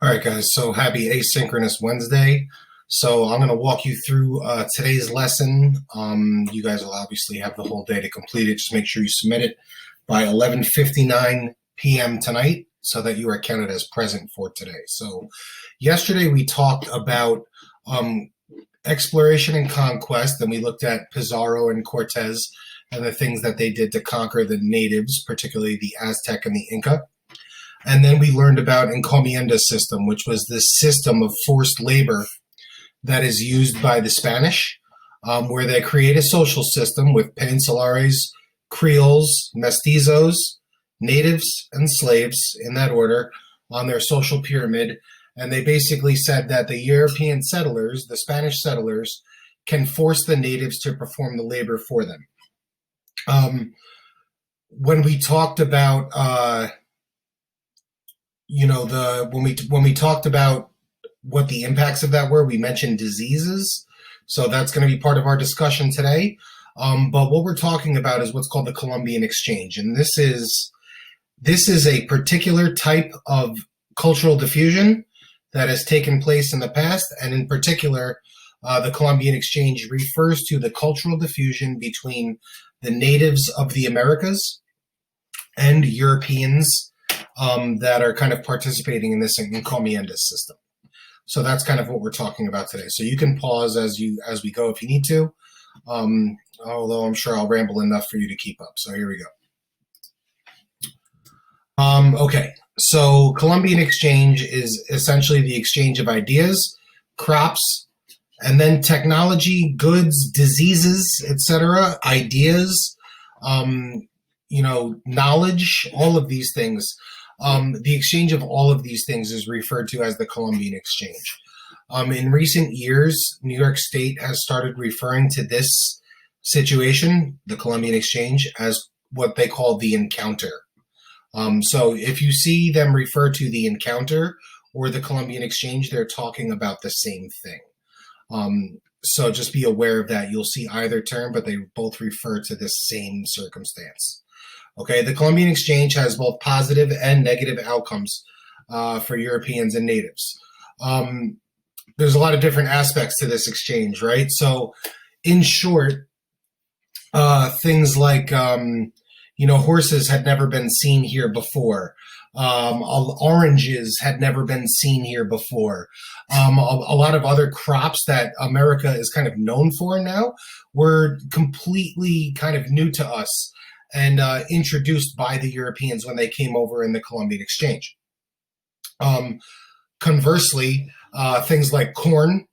All right, guys. So happy asynchronous Wednesday. So I'm going to walk you through today's lesson. You guys will obviously have the whole day to complete it. Just make sure you submit it by 11:59 p.m. tonight so that you are counted as present for today. So yesterday we talked about exploration and conquest, and we looked at Pizarro and Cortez and the things that they did to conquer the natives, particularly the Aztec and the Inca. And then we learned about encomienda system, which was this system of forced labor that is used by the Spanish, where they create a social system with peninsulares, Creoles, mestizos, natives, and slaves, in that order, on their social pyramid. And they basically said that the European settlers, the Spanish settlers, can force the natives to perform the labor for them. When we talked about when we talked about what the impacts of that were, we mentioned diseases. So that's going to be part of our discussion today. But what we're talking about is what's called the Columbian Exchange. And this is a particular type of cultural diffusion that has taken place in the past. And in particular, the Columbian Exchange refers to the cultural diffusion between the natives of the Americas and Europeans that are kind of participating in this encomienda system. So that's kind of what we're talking about today. So you can pause as we go if you need to, although I'm sure I'll ramble enough for you to keep up. So here we go. Okay, so Columbian Exchange is essentially the exchange of ideas, crops, and then technology, goods, diseases, etc., ideas, knowledge, all of these things. The exchange of all of these things is referred to as the Columbian Exchange. In recent years, New York State has started referring to this situation, the Columbian Exchange, as what they call the encounter. So if you see them refer to the encounter or the Columbian Exchange, they're talking about the same thing. So just be aware of that. You'll see either term, but they both refer to the same circumstance. Okay, the Columbian Exchange has both positive and negative outcomes for Europeans and natives. There's a lot of different aspects to this exchange, right? So in short, things like, horses had never been seen here before. Oranges had never been seen here before. A lot of other crops that America is kind of known for now were completely kind of new to us and introduced by the Europeans when they came over in the Columbian Exchange. Conversely, things like corn,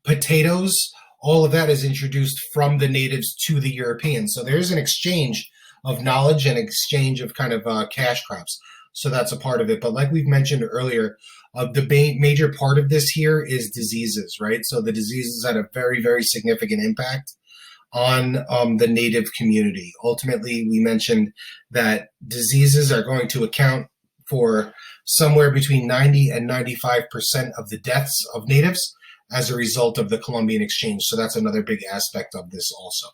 potatoes, all of that is introduced from the natives to the Europeans. So there's an exchange of knowledge and exchange of kind of cash crops. So that's a part of it. But like we've mentioned earlier, the major part of this here is diseases, right? So the diseases had a very, very significant impact on the native community. Ultimately, we mentioned that diseases are going to account for somewhere between 90 and 95% of the deaths of natives as a result of the Columbian Exchange. So that's another big aspect of this also.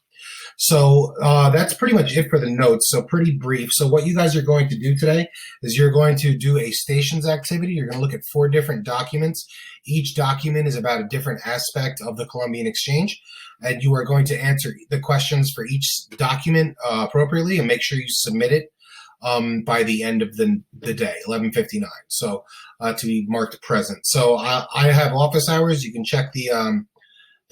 So that's pretty much it for the notes. So pretty brief. So what you guys are going to do today is you're going to do a stations activity. You're going to look at 4 different documents. Each document is about a different aspect of the Columbian Exchange. And you are going to answer the questions for each document appropriately and make sure you submit it by the end of the day, 11:59. So to be marked present. So I have office hours. You can check the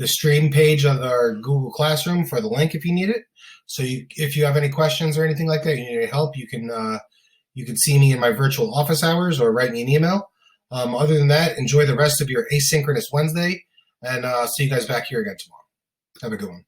stream page of our Google Classroom for the link if you need it. So if you have any questions or anything like that, you need help, you can see me in my virtual office hours or write me an email. Other than that, enjoy the rest of your asynchronous Wednesday, and see you guys back here again tomorrow. Have a good one.